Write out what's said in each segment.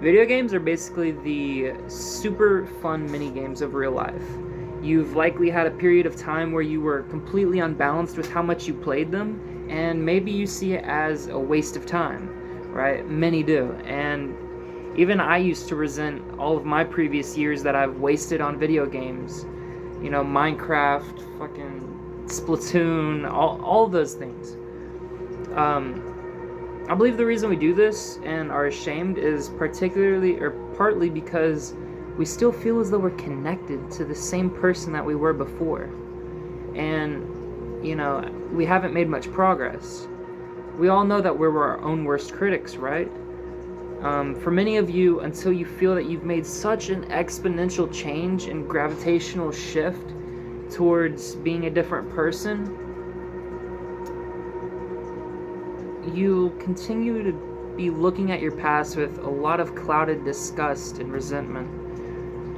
Video games are basically the super fun mini games of real life. You've likely had a period of time where you were completely unbalanced with how much you played them, and maybe you see it as a waste of time, right? Many do. And even I used to resent all of my previous years that I've wasted on video games. You know, Minecraft, fucking Splatoon, all those things. I believe the reason we do this and are ashamed is partly because we still feel as though we're connected to the same person that we were before. And, you know, we haven't made much progress. We all know that we're our own worst critics, right? For many of you, until you feel that you've made such an exponential change and gravitational shift towards being a different person, you continue to be looking at your past with a lot of clouded disgust and resentment.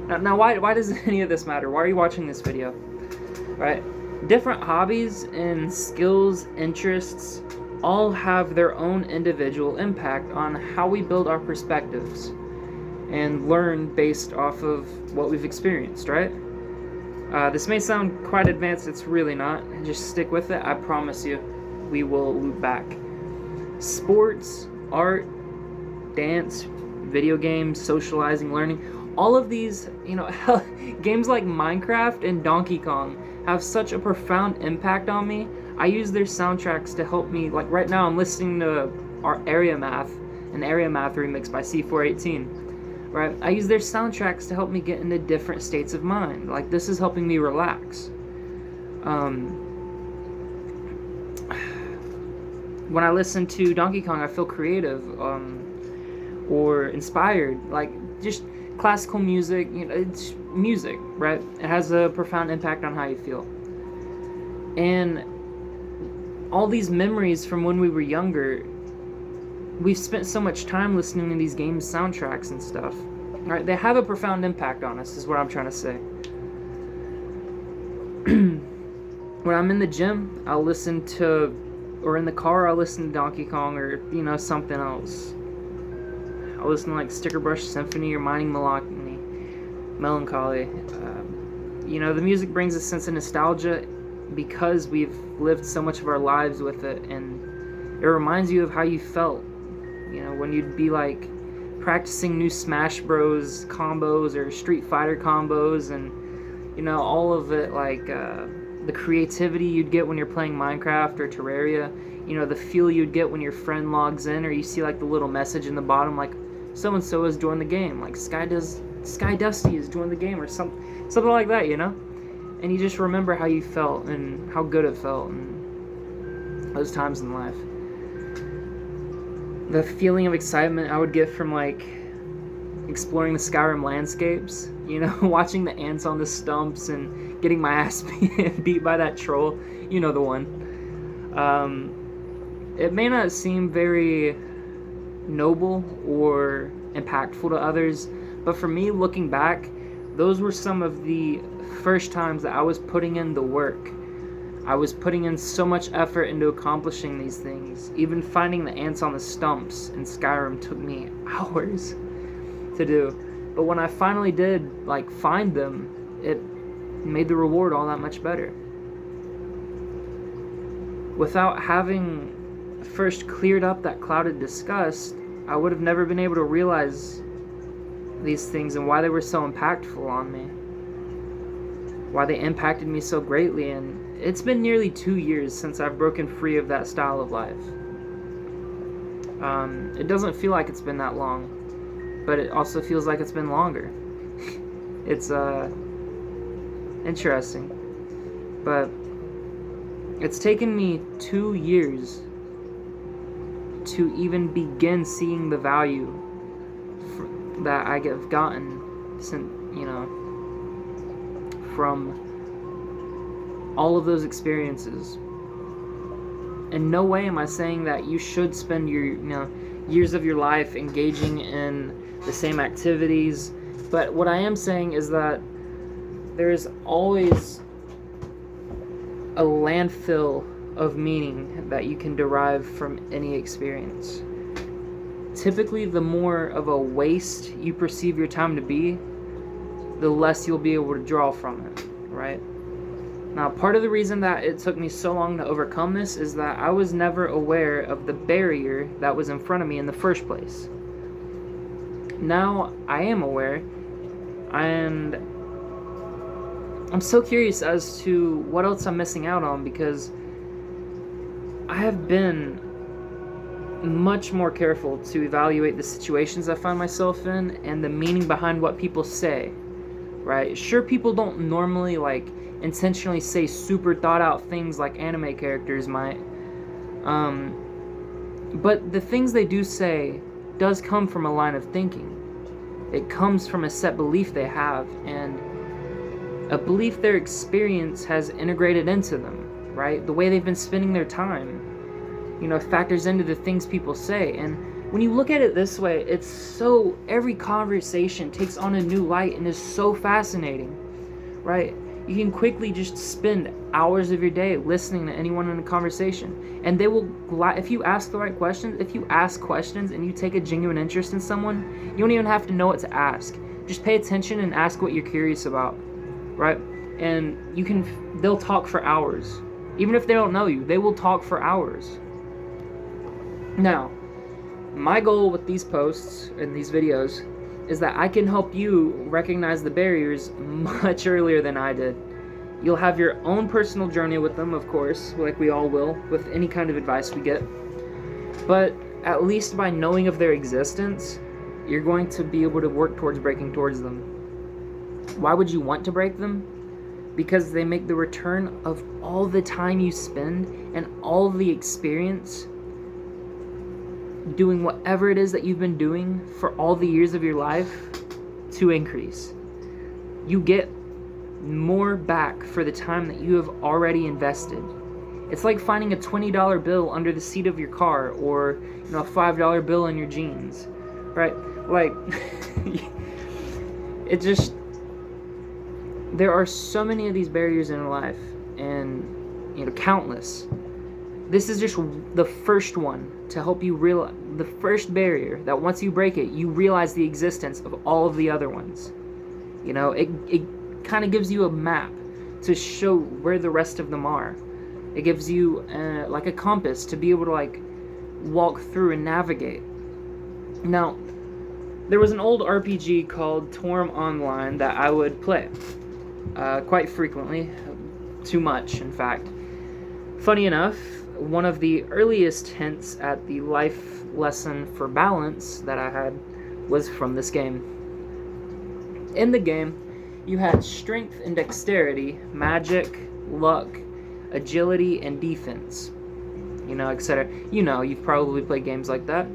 Now why does any of this matter? Why are you watching this video? Right? Different hobbies and skills, interests, all have their own individual impact on how we build our perspectives and learn based off of what we've experienced, right? This may sound quite advanced, it's really not. Just stick with it, I promise you, we will loop back. Sports, art, dance, video games, socializing, learning, all of these, you know, games like Minecraft and Donkey Kong have such a profound impact on me. I use their soundtracks to help me. Like right now I'm listening to our Area Math, an Area Math remix by C418, right? I use their soundtracks to help me get into different states of mind. Like this is helping me relax. When I listen to Donkey Kong, I feel creative or inspired. Like just classical music, you know, it's music, right? It has a profound impact on how you feel. And all these memories from when we were younger, we've spent so much time listening to these games soundtracks and stuff, right? They have a profound impact on us, is what I'm trying to say. When I'm in the gym, I'll listen to, or in the car, I'll listen to Donkey Kong or, you know, something else. I'll listen to like Sticker Brush Symphony or Mining Melancholy. You know, the music brings a sense of nostalgia because we've lived so much of our lives with it, and it reminds you of how you felt, you know, when you'd be like practicing new Smash Bros combos or Street Fighter combos, and you know, all of it, like the creativity you'd get when you're playing Minecraft or Terraria, you know, the feel you'd get when your friend logs in or you see like the little message in the bottom like so and so has joined the game, like Sky Dusty has joined the game, or something like that, you know. And you just remember how you felt and how good it felt and those times in life. The feeling of excitement I would get from like exploring the Skyrim landscapes, you know, watching the ants on the stumps and getting my ass beat by that troll, you know the one. It may not seem very noble or impactful to others, but for me, looking back, those were some of the first times that I was putting in the work. I was putting in so much effort into accomplishing these things. Even finding the ants on the stumps in Skyrim took me hours to do. But when I finally did, like, find them, it made the reward all that much better. Without having first cleared up that clouded disgust, I would have never been able to realize these things and why they were so impactful on me, why they impacted me so greatly. And it's been nearly 2 years since I've broken free of that style of life. It doesn't feel like it's been that long, but it also feels like it's been longer. It's interesting, but it's taken me 2 years to even begin seeing the value that I have gotten since, you know, from all of those experiences. In no way am I saying that you should spend your, you know, years of your life engaging in the same activities, but what I am saying is that there's always a landfill of meaning that you can derive from any experience. typically the more of a waste you perceive your time to be, the less you'll be able to draw from it, right? Now, part of the reason that it took me so long to overcome this is that I was never aware of the barrier that was in front of me in the first place. Now I am aware, and I'm so curious as to what else I'm missing out on, because I have been much more careful to evaluate the situations I find myself in and the meaning behind what people say, right? Sure, people don't normally like intentionally say super thought out things like anime characters might, but the things they do say does come from a line of thinking. It comes from a set belief they have, and a belief their experience has integrated into them, right? The way they've been spending their time, factors into the things people say. And when you look at it this way, it's so, every conversation takes on a new light and is so fascinating, right? You can quickly just spend hours of your day listening to anyone in a conversation, and they will, if you ask the right questions, if you ask questions and you take a genuine interest in someone, you don't even have to know what to ask. Just pay attention and ask what you're curious about, right? And they'll talk for hours. Even if they don't know you, they will talk for hours. Now, my goal with these posts and these videos is that I can help you recognize the barriers much earlier than I did. You'll have your own personal journey with them, of course, like we all will with any kind of advice we get. But at least by knowing of their existence, you're going to be able to work towards breaking towards them. Why would you want to break them? Because they make the return of all the time you spend and all the experience doing whatever it is that you've been doing for all the years of your life to increase. You get more back for the time that you have already invested. It's like finding a $20 bill under the seat of your car, or a $5 bill in your jeans, right? Like, it just, there are so many of these barriers in life, and countless. This is just the first one to help you realize, the first barrier that once you break it, you realize the existence of all of the other ones. It kind of gives you a map to show where the rest of them are. It gives you like a compass to be able to walk through and navigate. Now, there was an old RPG called Torm Online that I would play quite frequently, too much in fact. Funny enough, one of the earliest hints at the life lesson for balance that I had was from this game. In the game, you had strength and dexterity, magic, luck, agility, and defense, etc. You've probably played games like that.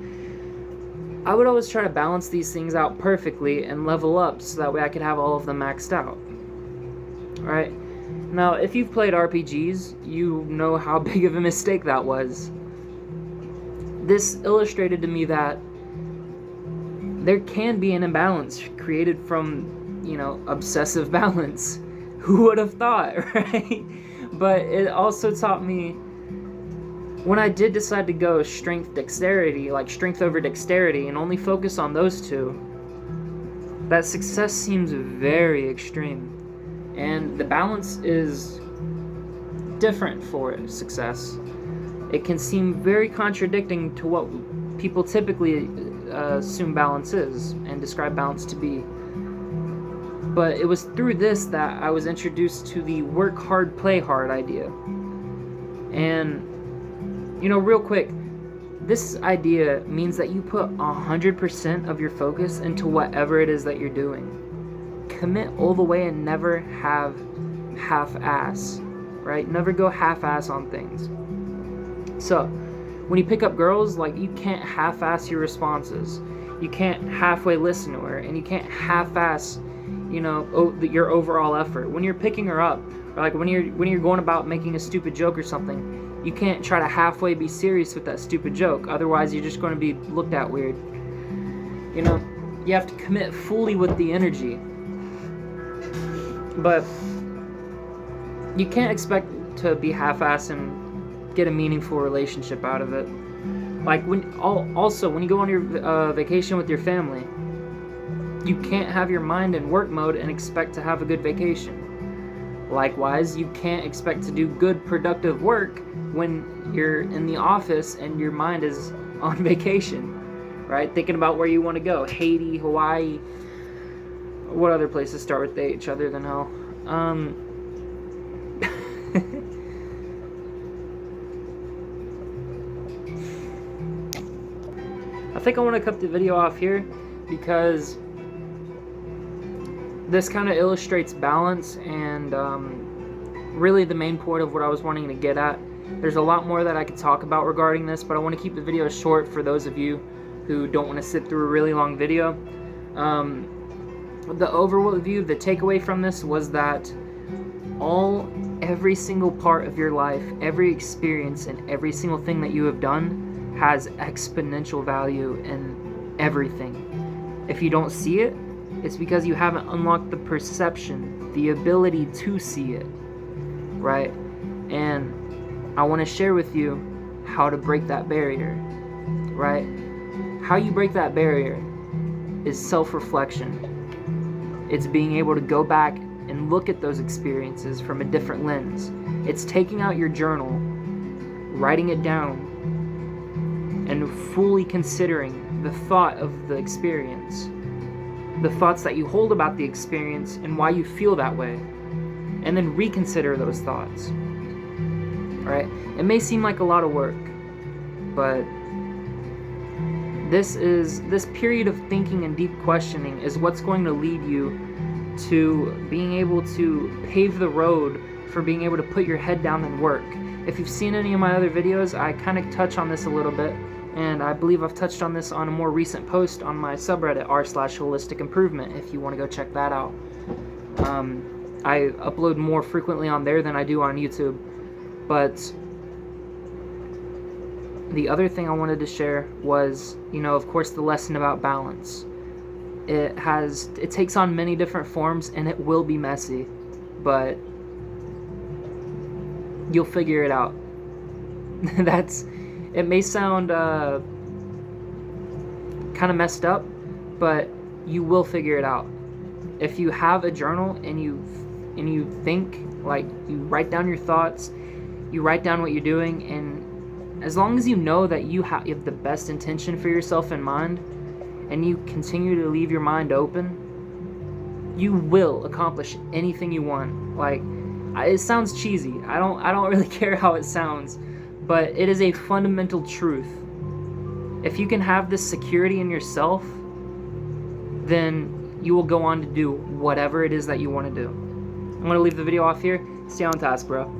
I would always try to balance these things out perfectly and level up so that way I could have all of them maxed out. Alright? Now, if you've played RPGs, you know how big of a mistake that was. This illustrated to me that there can be an imbalance created from, obsessive balance. Who would have thought, right? But it also taught me, when I did decide to go strength dexterity, like strength over dexterity, and only focus on those two, that success seems very extreme. And the balance is different for success. It can seem very contradicting to what people typically assume balance is and describe balance to be. But it was through this that I was introduced to the work hard, play hard idea. And, real quick, this idea means that you put 100% of your focus into whatever it is that you're doing. Commit all the way and never have half-ass, right? Never go half-ass on things. So, when you pick up girls, you can't half-ass your responses. You can't halfway listen to her, and you can't half-ass, your overall effort. When you're picking her up, or when you're going about making a stupid joke or something, you can't try to halfway be serious with that stupid joke. Otherwise, you're just going to be looked at weird. You have to commit fully with the energy. But you can't expect to be half-assed and get a meaningful relationship out of it. Like also when you go on your vacation with your family, you can't have your mind in work mode and expect to have a good vacation. Likewise, you can't expect to do good productive work when you're in the office and your mind is on vacation, right? Thinking about where you want to go. Haiti, Hawaii. What other places start with H other than hell? I think I want to cut the video off here because this kind of illustrates balance and really the main point of what I was wanting to get at. There's a lot more that I could talk about regarding this, but I want to keep the video short for those of you who don't want to sit through a really long video. The overview, the takeaway from this was that every single part of your life, every experience, and every single thing that you have done has exponential value in everything. If you don't see it, it's because you haven't unlocked the perception, the ability to see it, right? And I want to share with you how to break that barrier, right? How you break that barrier is self-reflection. It's being able to go back and look at those experiences from a different lens. It's taking out your journal, writing it down, and fully considering the thought of the experience, the thoughts that you hold about the experience and why you feel that way, and then reconsider those thoughts. Right? It may seem like a lot of work, but this period of thinking and deep questioning is what's going to lead you to being able to pave the road for being able to put your head down and work. If you've seen any of my other videos, I kind of touch on this a little bit, and I believe I've touched on this on a more recent post on my subreddit r/holistic-improvement if you want to go check that out. I upload more frequently on there than I do on YouTube. But the other thing I wanted to share was, of course, the lesson about balance. It takes on many different forms, and it will be messy, but you'll figure it out. It may sound kind of messed up, but you will figure it out. If you have a journal and you think, like, you write down your thoughts, you write down what you're doing, and as long as you know that you have the best intention for yourself in mind, and you continue to leave your mind open, you will accomplish anything you want. Like, it sounds cheesy. I don't really care how it sounds, but it is a fundamental truth. If you can have this security in yourself, then you will go on to do whatever it is that you want to do. I'm going to leave the video off here. Stay on task, bro.